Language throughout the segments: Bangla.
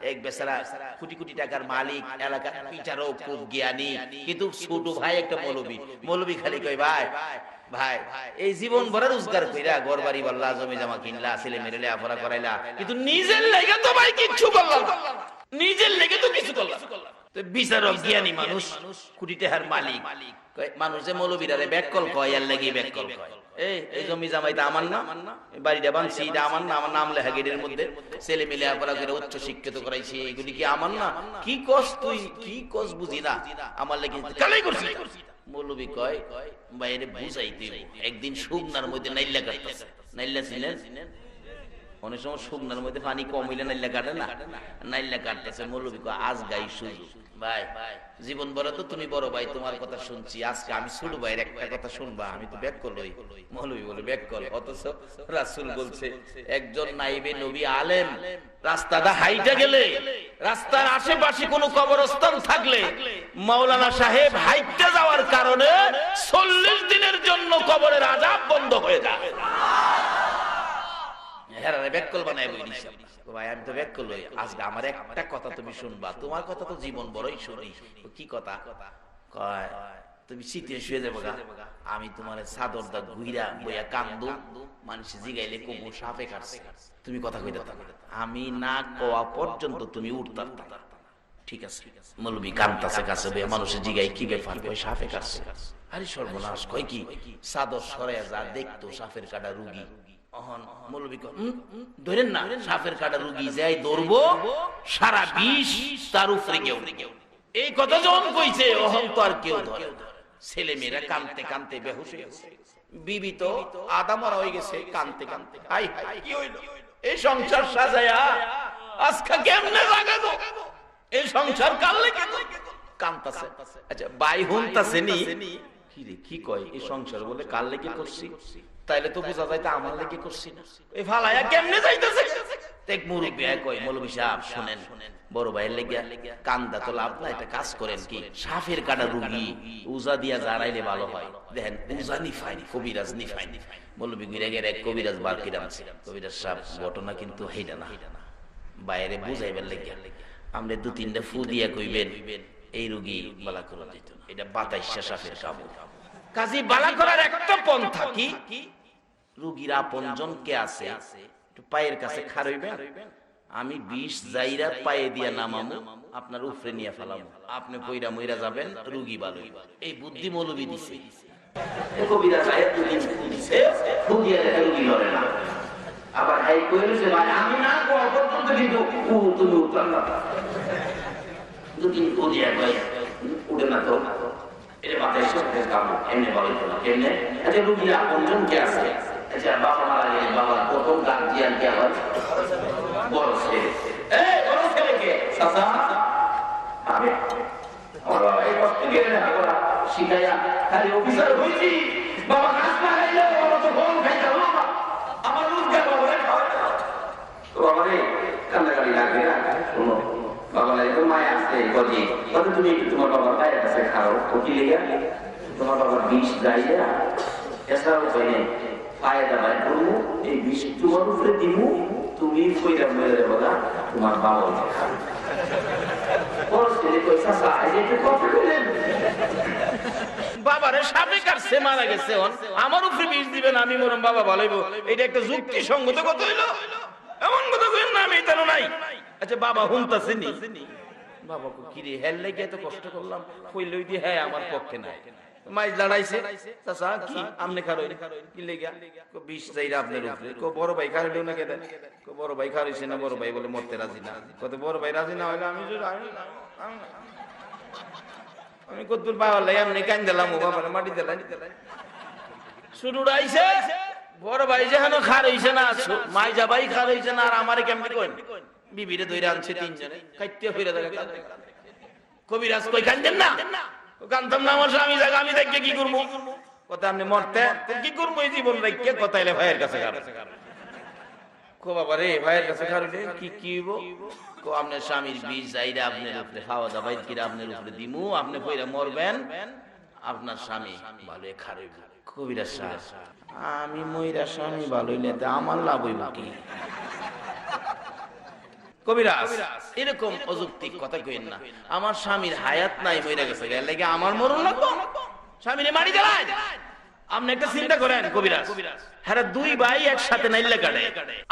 এক বেচারা কোটি কোটি টাকার মালিক, এলাকার বিচারক, খুব জ্ঞানী, কিন্তু ছোট ভাই একটা মৌলবী খালি কয় ভাই ভাই এই জীবন ভরা রোজগার কইরা ঘর বাড়ি বললা, জমি জমা কিনলা, ছেলে মেয়ে লেখাপড়া করাইলা, কিন্তু নিজের লেগে তো ভাই কিচ্ছু করলাম না, নিজের লেগে তো কিছু করলাম। তো বিচারক জ্ঞানী মানুষ, কোটি টাকার মালিক, মানুষ যে মৌলবীরারে ব্যাককল কয়, এর লাগি ব্যাককল কয়। এই জমি জামাইটা আমার না, বাড়িটা বানছি এটা আমার না, আমার নাম লেখা গেটের মধ্যে, ছেলে মেয়ে লেখাপড়া করে উচ্চ শিক্ষিত করাইছি, এগুলি কি আমার না? কি কস তুই, কি কস বুঝি না, আমার লেগে কালাই করছি। মৌলবী কয় বাইরে বুঝাইতে একদিন শুকনার মধ্যে নাইল্লা কাটতেছে, নাইল্লা ছিলেন অনেক সময় শুকনার মধ্যে পানি কম হইলে নাইল্লা কাটে না, নাইল্লা কাটতেছে। মৌলবী কয় আজ গাই সুযোগ ভাই, জীবন বড় তো তুমি বড় ভাই, তোমার কথা শুনছি, আজকে আমি ছোট ভাইয়ের একটা কথা শুনবা, আমি তো ব্যাক করলই। মৌলবী বলে ব্যাক কর, অথচ রাসূল বলছে একজন নাইবে নবী আলেম রাস্তাটা হাইটা গেলে, রাস্তার আশেপাশে কোনো কবরস্থান থাকলে মাওলানা সাহেব হাইটা যাওয়ার কারণে 40 দিনের জন্য কবরের আযাব বন্ধ হয়ে যায়। ভাই আমি তো ব্যাক করলই, আজকে আমার একটা কথা তুমি শুনবা, তোমার কথা তো জীবন বড়ই শুনি। কি কথা? কয় তুমি শীতে শুয়ে যাবো গা, আমি তোমার চাদর দা ঘুইরা বইয়া কান্দু, মানুষ জিগাইলে কবু সাপে কাটছে, তুমি কথা কইতে থাকো, আমি না কোয়া পর্যন্ত তুমি উঠতা। ঠিক আছে, মৌলবী কান্তাছে কাছে বইয়া, মানুষের জিগাই কি ব্যাপার, কই সাপে কাটছে। আরে সর্বনাশ, কয় কি? চাদর সরাইয়া যা দেখতো সাপের কাটা রুগী। অহন মৌলবী কয় ধরেন না, সাপের কাটা রুগী যাই ধরবো, সারা বিষ তার উপরে কেউ। এই কথা যখন কইছে অহন তো আর কেউ ধরে না। ছেলে মেয়েরা কানতে কানতে বেহুশ হয়ে গেছে, বিবি তো আদা মরা হয়ে গেছে কানতে কানতে। হাই হাই কি হইল, এই সংসার সাজায়া আজকে কেমনে লাগাবো, এই সংসার কাল লেগে কানতাছে। আচ্ছা বাই হুনতাছে নি, কি রে কি কয়, এই সংসার বলে কাল লেগে করছি, তাইলে তো বোঝা যায় আমার লেগে করছি না, এই ফালায়া কেমনে যাইতাছে। এক মুরব্বি কয় মৌলবী সাহেব শুনেন, বড় ভাইয়ের লেগে কান্দা তো লাভ না, একটা কাজ করেন কি, সাপের কাটা রুগী উজা দিয়া জারাইলে ভালো হয়, দেখেন উজা নিফাই, কবিরাজ নিফাই। মৌলবী ঘুরে গেলে এক কবিরাজ বার কিরাম, কবিরাজ সাহেব ঘটনা কিন্তু হেইটা না, বাইরে বুঝাইবার লেগে আমরা 2-3টা ফু দিয়া কইবেন এই রুগী বালা করে দিত, এটা 22 সাপের কাবু। কাজী বালা করার একটা পন্থা কি, রুগীর আপনজন কে আছে একটু পায়ের কাছে খাড়াইবেন, আমি 20 জাইরা পায়ে দিয়া নামামু, আপনার উপরে নিয়ে ফেলামু, আপনি পয়রা মইরা যাবেন, রুগী ভালো হইবে। এই বুদ্ধি মৌলবী দিছে। কবিরা সাহেব দিছে, রুগী আর রুগী লড়ে না। আবার হাই কইলো যে ভাই আমি না কোয়া পর্যন্ত কিন্তু তুমি উঠলাম না, দুদিন বুঝিয়া কই উঠে না তো, এটা মাথায় সত্যি কামড় এমনি বলে তো কেমনে। আচ্ছা রুগীর আপনজন কে আছে, আচ্ছা বাবা মারা গেলে বাবার প্রথম গার্জিয়ান কে হয়, বড় ছেলে। এই বড় ছেলেকে চাচা আমি আমার বাবা এই কষ্ট গেলে না করা শিখাইয়া খালি অফিসার হইছি, বাবা কাজ না খাইলে বাবা তো ফোন খাইতে হলো না, আমার রোজগার বাবা খাওয়া তো বাবা রে কান্দাকাটি লাগবে না। শোনো বাবা তো মায় আসতে বলি কত তুমি একটু তোমার বাবার পায়ের কাছে খাও, ও কি লেগে তোমার বাবার বিষ যাইয়া এছাড়াও পাইলে পায়ে দাবায় করবো, এই বিষ তোমার উপরে দিব, তুমি কইরা মেরে দেবো না, তোমার বাবা খাবে। বাবারে সাপে কাটছে মারা গেছে, আমার উপরে বিষ দিবেন, আমি মরম বাবা বলাইবো, এটা একটা যুক্তি সঙ্গত কথা হইলো? এমন কথা কইন না, আমি এটা নাই। আচ্ছা বাবা হুনতাছে নি, বাবা কি রে হেল লাগে এত কষ্ট করলাম, কইলই দি হ্যাঁ আমার পক্ষে নাই, মাইজ লড়াইছে চাচা কি আমনে খারই কি লেগা, কো 20 যাইরা আপনার উপরে, কো বড় ভাই খারইলো না কেন, কো বড় ভাই খারইছে না, বড় ভাই বলে মরতে রাজি না, কত বড় ভাই রাজি না হইলো আমি কতদূর পাওয়ার লাই আমনে কান দিলাম, ও বাবা মাটি দিলাম, শুরু রাইছে বড় ভাই যেন খারইছে না, মাইজা ভাই খারইছে না, আর আমারে কেমনে কইন, বিবিরে ধইরা আনছে তিনজনে কাইতে হইরা দেখা, কবিরাজ কই কান্দেন না, কান্দম না, আমার স্বামী জায়গা আমি দেখে কি করবো, কথা আপনি মরতে কি করবো এই জীবন রেখে, কথাইলে ভাইয়ের কাছে কো বাবা রে ভাইয়ের কাছে খারইলে কি কি হইব, কো আপনার স্বামীর বীজ যাইরা আপনার উপরে খাওয়া দাওয়া কিরা আপনার উপরে দিমু, আপনি কইরা মরবেন, আপনার স্বামী ভালো খারইব। কবিরাজ সাহেব আমি মইরা স্বামী ভালো হইলে আমার লাভ হইব কি, কবিরাজ এরকম অযৌক্তিক কথা কইেন না। আমার স্বামীর হায়াত নাই, মরে গেছে, এর লাগি আমার মরণ লাগবে? স্বামীরে মারি গেলেন? আপনি একটা চিন্তা করেন কবিরাজ, হ্যাঁ দুই ভাই একসাথে নাইলে কাটে,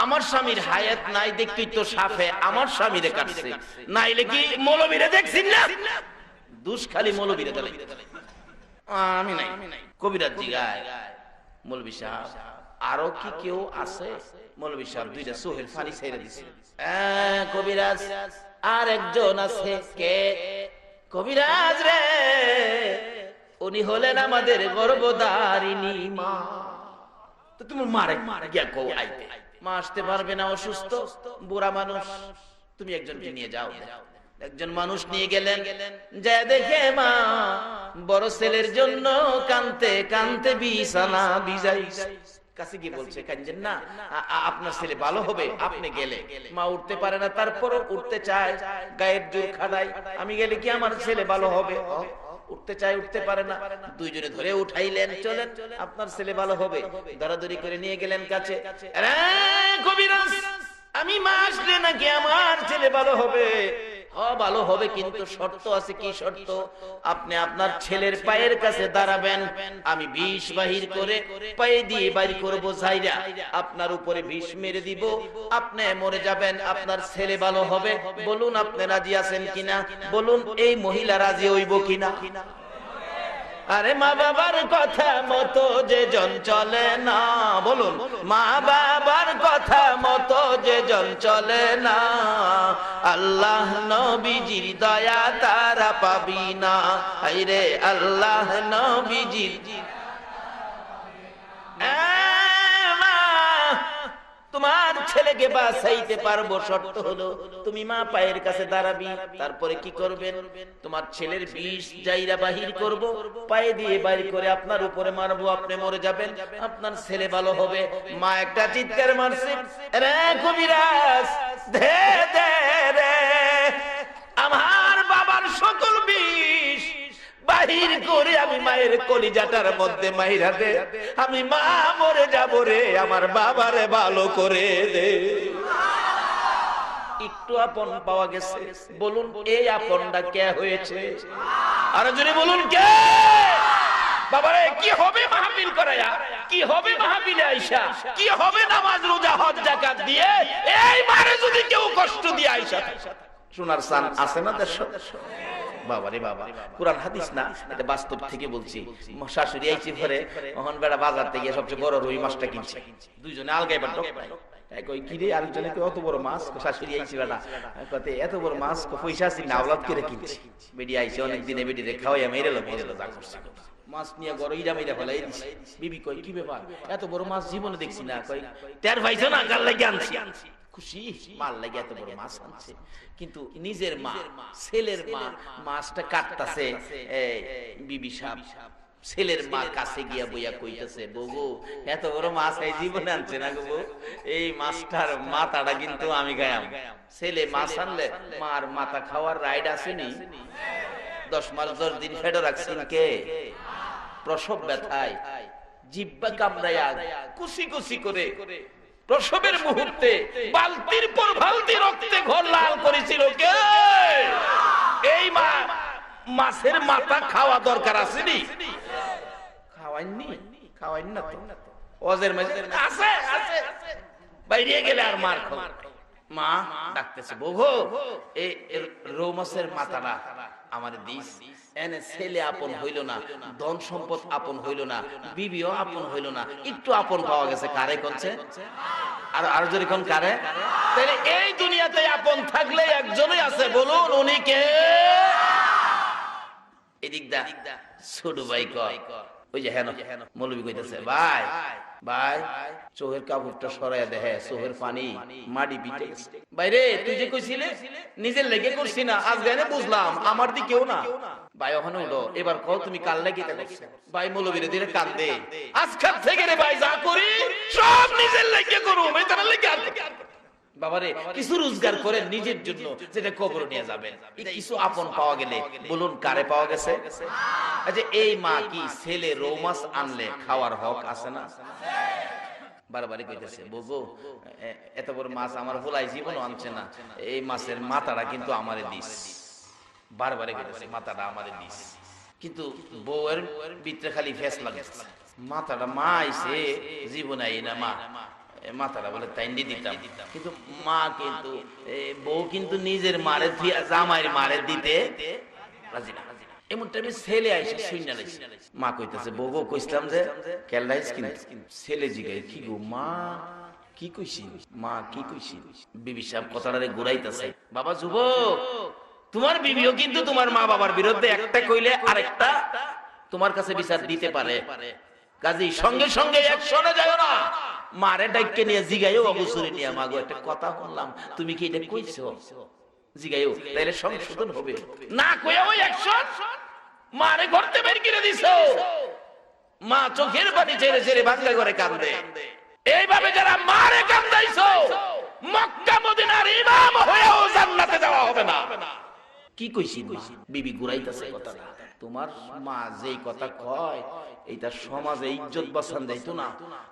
আমার স্বামীর হায়াত নাই দেখতেই তো সাফে আমার স্বামীরে কাটছে, নাইলে কি মৌলবীরে দেখছেন না? দুষ খালি মৌলবীরে দিলে, আমি নাই। কবিরাজ জিগায়, মৌলবী সাহেব আরো কি কেউ আছে? মৌলবী সাহেব দুইটা চোখের পানি ছেড়ে দিছে। কবিরাজ আর একজন আছে। কে? কবিরাজ রে, উনি হলেন আমাদের গর্ভধারিণী মা। তো তুমি মারে গিয়া কও আইতে, মা আসতে পারবে না, অসুস্থ বুড়া মানুষ, তুমি একজনকে নিয়ে যাও। একজন মানুষ নিয়ে গেলেন, যা দেখে মা বড় ছেলের জন্য কানতে কানতে বিছানা ভিজাই। কাছে গিয়ে বলছে, কাঁদছেন না, আপনার ছেলে ভালো হবে, আপনি গেলে। মা উঠতে পারে না, তারপরও উঠতে চায়, গায়ের জোর খাটায়, আমি গেলে কি আমার ছেলে ভালো হবে? উঠতে চায়, উঠতে পারে না, দুইজনে ধরে উঠাইলেন, চলেন আপনার ছেলে ভালো হবে। দরাদরি করে নিয়ে গেলেন কাছে। কবিরাজ, আমি মা আসলে নাকি আমার ছেলে ভালো হবে? ভালো হবে, কিন্তু শর্ত আছে। কি শর্ত? আপনি আপনার ছেলের পায়ের কাছে দাঁড়াবেন, আমি বিষ বাহির করে পায়ে দিয়ে বাইর করব, যাইরা আপনার উপরে বিষ মেরে দিব, আপনি মরে যাবেন, আপনার ছেলে ভালো হবে। বলুন আপনি রাজি আছেন কিনা? বলুন এই মহিলা রাজি হইব কিনা? আরে মা বাবার কথা মতো যে জন চলে না, বলুন মা বাবার কথা মতো যে জন চলে না, আল্লাহ নবীজির দয়া তারা পাবি না। আইরে আল্লাহ নবীজির তোমার ছেলেকে বাঁচাইতে পারবো, শর্ত হলো তুমি মা পায়ের কাছে দাঁড়াবি। তারপরে কি করবেন? তোমার ছেলের বিষ যাইরা বাহির করব, পায়ে দিয়ে বাইর করে আপনার উপরে মারবো, আপনি মরে যাবেন, আপনার ছেলে ভালো হবে। মা একটা চিৎকার মারছে, রে কবিরাজ দে দে রে, আমার বাবার সকল বিষ বাহির করে আমি মায়ের কলিজাটার মধ্যে মাইরা দে, আমি মা মরে যাব রে, আমার বাবারে ভালো করে দে। একটু আপন পাওয়া গেছে। বলুন এই আপনটা কে হয়েছে? আর যদি বলুন কে? বাবারে কি হবে মাহফিল করায়া, কি হবে মাহফিলে আইসা, কি হবে নামাজ রোজা হজ যাকাত দিয়ে এই মারে যদি কেউ কষ্ট দিয়ে আইসা, শোনার সান আছে না দেশ? বাবারে বাবা, কুরআন হাদিস না, এটা বাস্তব থেকে বলছি। শাশুড়ি আইছি ঘরে, ওহন বেড়া বাজার থেকে সবচেয়ে বড় রুই মাছটা কিনছে, দুইজনে আলগাই বাট কই কি রে, আরেকজনে কই অত বড় মাছ, শাশুড়ি আইছি বেটা কতে এত বড় মাছ পয়সা আছে না আওলাদ করে কিনছে। বেডি আইছে অনেক দিনে, বেডি রে খাওয়াইয়া মেরে লম যা করছে, মাছ নিয়ে গড় ইরা মেরে ফেলাই দিছে। বিবি কই কি ব্যাপার, এত বড় মাছ জীবনে দেখছি না। কই তের ভাইছো না, গাল লাগি আনছি। খুশি মাল লাগে এত বড় মাছ আনছে, কিন্তু নিজের মা, ছেলের মা মাছটা কাটতাছে। বিবি সাহেব ছেলের মা কাছে গিয়া বইয়া কইতেছে, বগু এত বড় মাছ এই জীবনে আনছে না গো, এই মাছটার মাথাটা কিন্তু আমি খাইয়াম। ছেলে মাছ আনলে মার মাথা খাওয়ার রাইড আসেনি? 10 মাস 10 দিন ফেডো রাখছেন কে? প্রসব ব্যথায় জিহ্বা কামড়ায়া কুচি কুচি করে প্রসবের মুহূর্তে বালতির পর বালতি রক্তে ঘর লাল করেছিল কে? এই মা। মাছের মাথা খাওয়া দরকার আসেনি? খাওয়াইনি, খাওয়াইনি না তো। ওজের মাঝে আছে আছে, বাইরে গেলে আর মার খাও। মা ডাকতেছে, বগো এই রৌ মাছের মাথাটা আমার দিস। এনে ছেলে আপন হইল না, ধন সম্পদ আপন হইল না, বিবিও আপন হইল না, একটু আপন পাওয়া গেছে কারে কোনছে? আর আর যদি কোন কারে? তাহলে এই দুনিয়াতে আপন থাকলে একজনই আছে, বলুন উনি কে? এদিক দা ছোট ভাই কয়, ওই যে হেন মৌলবী কইতেছে, ভাই ভাই চোখের কাপড়টা সরাইয়া দেখে, চোখের পানি মাটি পিটে গেছে। বাইরে তুই যে কইছিলে নিজের লেগে করছি না, আজ গানে বুঝলাম আমার দিকেও না। ভাই ওখানে উঠো, এবার কও তুমি কাল লেগে করছো? ভাই মৌলবীরে দিলে কান্দে, আজকাল থেকে রে ভাই যা করি সব নিজের লেগে করুম, এটার লেগে বাবারে কিছু রোজগার করে নিজের জন্য, যেটা কবর নিয়ে যাবেন। কিছু আপন পাওয়া গেলে বলুন কারে পাওয়া গেছে? আচ্ছা এই মা কি ছেলে রৌ মাছ আনলে খাওয়ার হক আছে না? বারবারই কইতেছে বগো এত বড় মাছ আমার ভোলাই জীবনও আনছে না, এই মাছের মাথাটা কিন্তু আমারে দিস। বারবারই কইতেছে মাথাটা আমারে দিস। কিন্তু বউয়ের ভিতরে খালি ফেস লাগে, মাথাটা মা আইছে জীবন আই না মা, মাথাটা বলে তাই দিতাম। কিন্তু মা কিন্তু বউ কিন্তু নিজের মারে জামাইয়ের মারে দিতে রাজি না। এমন টাইমে ছেলে আইসে শুইনা লাইছে, মা কইতাছে বউ কইছিলাম যে কেল্লাইস কিন্তু ছেলে জিগাই কি গো মা কি কইছি, মা কি কইছি। বিবি সাহেব কথাটারে ঘুরাইতাছে, বাবা যুবক তোমার বিবিও কিন্তু তোমার মা বাবার বিরুদ্ধে একটা কইলে আরেকটা তোমার কাছে বিচার দিতে পারে, কাজেই সঙ্গে সঙ্গে একশনে যাও না, মারে ডাইকে নিয়ে জিগাইও অবসরে নিয়ে মাগো একটা কথা বললাম তুমি কি এটা কইছো জিগাইও, তাইলে সংশোধন হবে। না কইয়া ওই অ্যাকশন মারে করতে বের করে দিছো, মা চোখের পানি ছেড়ে ছেড়ে ভাঙ্গা করে কাঁদে। এইভাবে যারা মারে কান্দাইছো মক্কা মদিনার ইমাম হয়েও জান্নাতে যাওয়া হবে না। কি কইছি বিবি ঘুরাইতাছে কথাটা, তোমার মা যেই কথা কয় এইটা সমাজে ইজ্জত বাঁচান দেয়তো না।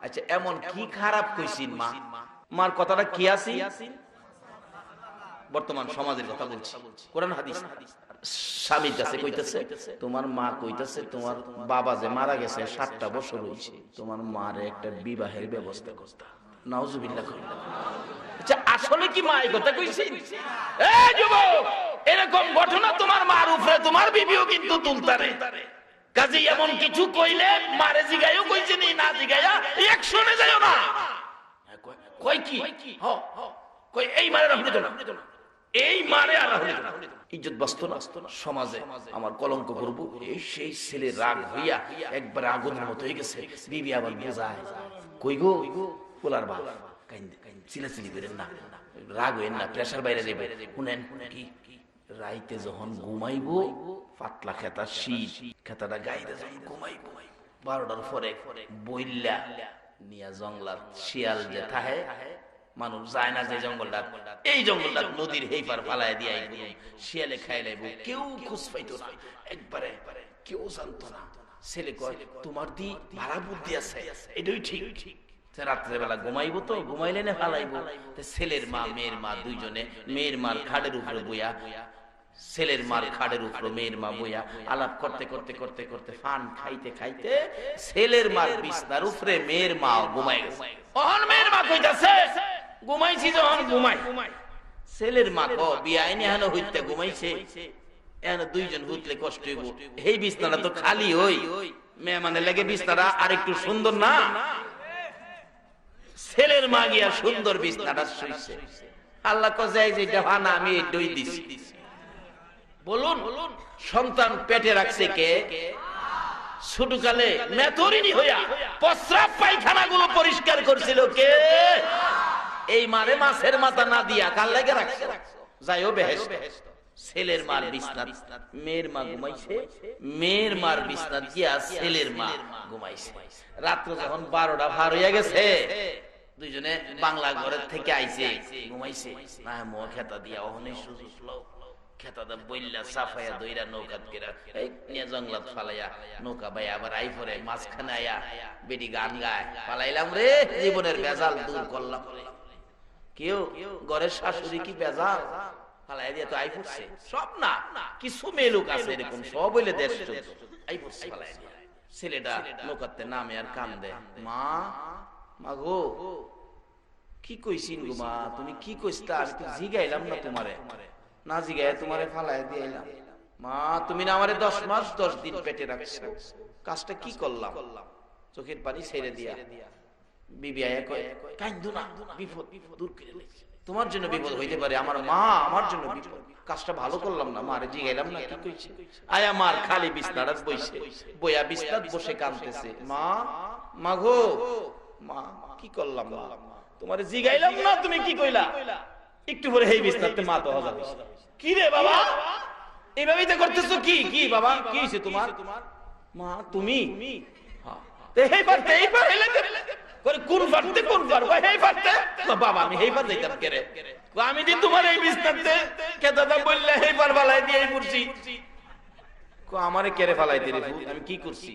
আচ্ছা এমন কি খারাপ কইছিন মা, মার কথাটা কি আছে বর্তমান সমাজের কথা বলছি, কোরআন হাদিস। স্বামীর কাছে কইতেছে তোমার মা কইতেছে তোমার বাবা যে মারা গেছে 7টা বছর হইছে, তোমার মারে একটা বিবাহের ব্যবস্থা করতে। নাউজুবিল্লাহ। আচ্ছা আসলে কি মা এই কথা কইছেন? এই যুবক এরকম ঘটনা তোমার মার উপরে তোমার বিবিও কিন্তু তুলতারে, কাজে এমন কিছু কইলে মারে জিগাইও কইছে নি না জিগাইয়া একশনে যায়ও না। কই কি কই এই মারে রাখতে না, এই মারে আর রাখতে না, ইজ্জত বাঁচতো না সমাজে, আমার কলঙ্ক করব। এই সেই ছেলে রাগ হইয়া একবার আগুনের মতো হয়ে গেছে। বিবি আবার বোঝায় কই গো পোলার বাপ কাইন্দে চিলাচিলি করেন না, রাগ হইেন না, প্রেসার বাইরে যাবে। শুনেন কি রাইতে যখন ঘুমাইবো পাতলা খেতা শীত খেতাটা গাইতে যখন ঘুমাইবো 12টার পরে বইল্লা নিয়া জঙ্গলাত শিয়াল যে থাহে মানুষ যায় না যে জঙ্গলটা, এই জঙ্গলটা নদীর হেইপার ফালায় দিয়া শিয়ালে খাই লাইব, কেউ খোঁজ পাইতো না, একবারে কেউ জানতো না। ছেলে কয় তোমার দি ভাড়া বুদ্ধি আছে, এটাই ঠিক। রাত্রে বেলা ঘুমাইবো তো ঘুমাইলে না ফালাইবো। ছেলের মা মেয়ের মা দুইজনে, মেয়ের মার খাটের উপরে বইয়া, ছেলের মার খাটের উপরে মেয়ের মা বইয়া আলাপ করতে করতে করতে করতে ফান খাইতে খাইতে ছেলের মার বিছনার উপরে মেয়ের মা ঘুমাই গেছে। ওহন মেয়ের মা কইতাছে ঘুমাইছি যখন ঘুমাই, ছেলের মা ক বিয়াইনি হেন হইতে ঘুমাইছে, এখন দুইজন হুতলে কষ্ট হইব, এই বিছনাটা তো খালি হই, মেয়ে মানে লাগে বিছনাটা আর একটু সুন্দর না। ছেলের মা গিয়া সুন্দর বিছনাটা শুইছে, আল্লাহ কজাই যে জাহানা আমি দই দিছি। বলুন সন্তান পেটে রাখছে কে? ছোটকালে মেথরিনী হইয়া প্রস্রাব পায়খানা গুলো পরিষ্কার করছিল কে? এই মারে মাছের মাথা না দিয়া কাল লাগে রাখছে, যাইও বেহেশত। ছেলের মার বিছনাত মেয়ের মা ঘুমাইছে, মেয়ের মার বিছনাত গিয়া ছেলের মা ঘুমাইছে। রাত্র যখন 12টা পার হইয়া গেছে, দুইজনে বাংলা ঘরের থেকে আইছে, ঘুমাইছে না মো খেতা দিয়া অহনে সুযোগ লও, খেতাটা বইল্লা সাফাইয়া দইরা নৌকাত গেরা এই নিয়ে জঙ্গলাত ফালাইয়া নৌকা ভাই আবার আই পরে মাঝখানে আয়া বেডি গান গায়, ফালাইলাম রে জীবনের বেজাল দূর করলাম। কেউ ঘরের শাশুড়ি কি বেজাল ফালাই দিয়া তো আই পড়ছে, সব না কিছু মেয়ে লোক আছে এরকম, সব হইলে দেশ আই পড়ছে ফালাই দিয়া। ছেলেটা নৌকাতে নামে আর কান্দে, মা মা গো কি কইছিন গো মা, তুমি কি কইছতা? আমি তো জিগাইলাম না তোমারে, না জিগায় তোমারে ফালাই দিলাম। মা তুমি না আমারে 10 মাস 10 দিন পেটে রাখছো, কাজটা কি করলাম? চোখের পানি ছেড়ে দিয়া বিবি আয়া কয় কান্দু না, বিপদ দূর করে নে, তোমার জন্য বিপদ হইতে পারে, আমার মা আমার জন্য বিপদ, কাজটা ভালো করলাম না, মারে জিগাইলাম না কি কইছে। আয়া মার খালি বিছনাটা বইছে, বইয়া বিছনাত বসে কাঁদতেছে, মা মা গো মা কি করলাম মা, তোমারে জিগাইলাম না তুমি কি কইলা? একটু পরে এই বিছনাতে মা তো হযা হইছে। কি রে বাবা এইভাবেই তো করতেছো? কি কি বাবা কি হইছে তোমার? মা তুমি হ্যাঁ এই পারতে করে কোন পারতে কোন পারবা এই পারতে বাবা আমি এই পার যাইতাম কেরে, আমি দিন তোমার এই বিছনাতে কেদাদা বললে এই পার বালাই দিয়ে পড়ছি, আমারে কেড়ে ফেলাইতে রে ফুত, আমি কি করছি?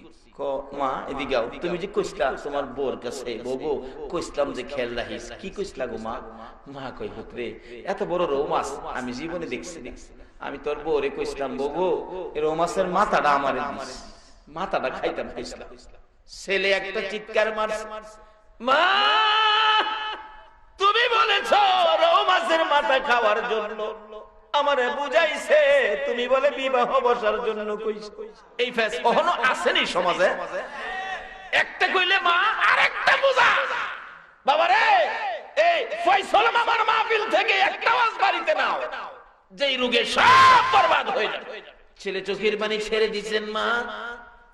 মা এদিকে আও, তুমি যে কইছলা তোমার বোর কাছে বউ কইছলাম যে খেয়াল রাখিস, কি কইছলা গো মা? মা কই পুত্রে এত বড় রৌ মাছ আমি জীবনে দেখছি না। আমি তোর বউরে কইছলাম বউ এই রৌ মাছের মাথাটা আমারে দিস, মাথাটা খাইতাম কইছলাম। ছেলে একটা চিৎকার মারছে, মা তুমি বলেছো রৌ মাছের মাথা খাওয়ার জন্য, আমারে বুঝাইছে তুমি বলে বিবাহ বসার জন্য কইছ। এই ফেস কখনো আসেনি সমাজে? একটা কইলে মা আরেকটা বুঝা। বাবারে এই ফয়সাল মামার মাহফিল থেকে একটা আওয়াজ বাড়িতে নাও, যেই রোগে সব বরবাদ হয়ে যাবে। ছেলে চোখের পানি ছেড়ে দিছেন, মা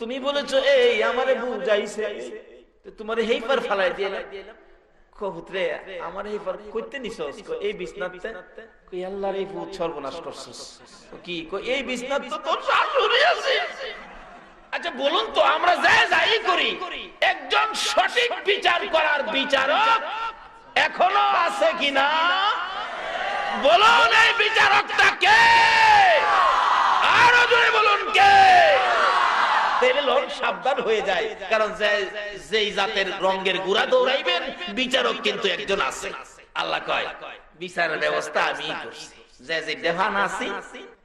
তুমি বলেছো এই আমারে বুঝাইছে, তো তোমারে হেইপার ফালাই দিলাম। কহুতরে আমার হেইপার কইতে নিছস? এই বিছনাতে। কই আল্লাহর এই ভূত সর্বনাশ করছস। কি কই এই বিছনাত তো তোর শাশুড়ি আছে। আচ্ছা বলুন তো আমরা যাই করি, একজন সঠিক বিচার করার বিচারক এখনো আছে কিনা? বলুন এই বিচারকটা কে? আরো জোরে বলুন কে? তাহলে লোক সাবধান হয়ে যায়, কারণ যেই জাতের রঙের গুড়া দৌড়াইবেন বিচারক কিন্তু একজন আছে। আল্লাহ কয় বিচারের ব্যবস্থা আমি করছি, যে দেহান আছি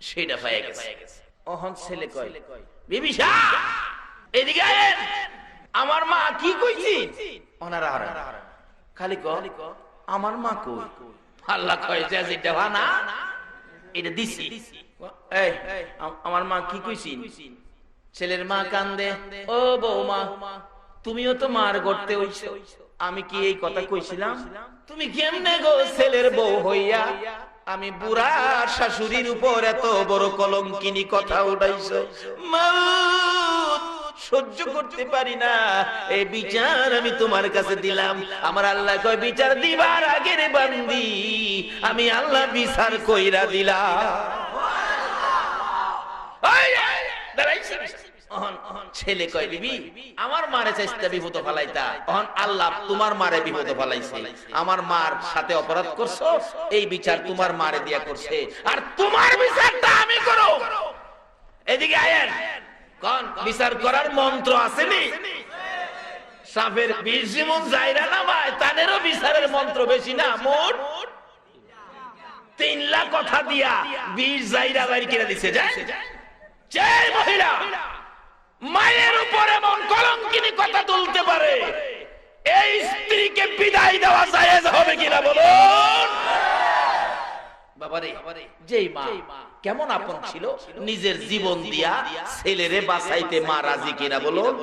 সেটা পাই গেছে। ওহন ছেলে কয় বিবিসা এদিকে আয়েন, আমার মা কি কইছি? ওনারা খালি কয় আমার মা কই? আল্লাহ কয় যে দেহান এটা দিছি। এই আমার মা কি কইছি? ছেলের মা কান্দে, ও বৌমা তুমিও তো মার গর্তে হইছো, আমি কি এই কথা কইছিলাম? তুমি কেমনে গো ছেলের বউ হইয়া আমি বুড়া শাশুড়ির উপর এত বড় কলঙ্কিনী কথা উঠাইছো? মাউত সহ্য করতে পারি না, এই বিচার আমি তোমার কাছে দিলাম। আমার আল্লাহ কয় বিচার দিবার আগে রে বান্দি আমি আল্লাহ বিচার কইরা দিলাম। ছেলে কয় বিবি আমার মারে চাইতে বিপদ ফলাইতা, অহন আল্লাহ তোমার মারে বিপদ ফলাইছে। আমার মার সাথে অপরাধ করছো, এই বিচার তোমার মারে দিয়া করছে, আর তোমার বিচারটা আমি করো। এদিকে আয়েন, কোন বিচার করার মন্ত্র আসেনি? সাপের বিষ যেমন জায়রা নামায়, তাদেরও বিচারের মন্ত্র বেশি না। মোট 3 লাখ কথা দিয়া 20 জায়রা বাইর করে দিছে। যে মহিলা মায়ের উপর এমন কলঙ্কিনী কথা তুলতে পারে, এই স্ত্রীকে বিদায় দেওয়া জায়েজ হবে কিনা বলুন? বাবারে যেই মা কেমন আপন ছিল, নিজের জীবন দিয়া ছেলেরে বাঁচাইতে মা রাজি কিনা বলুন?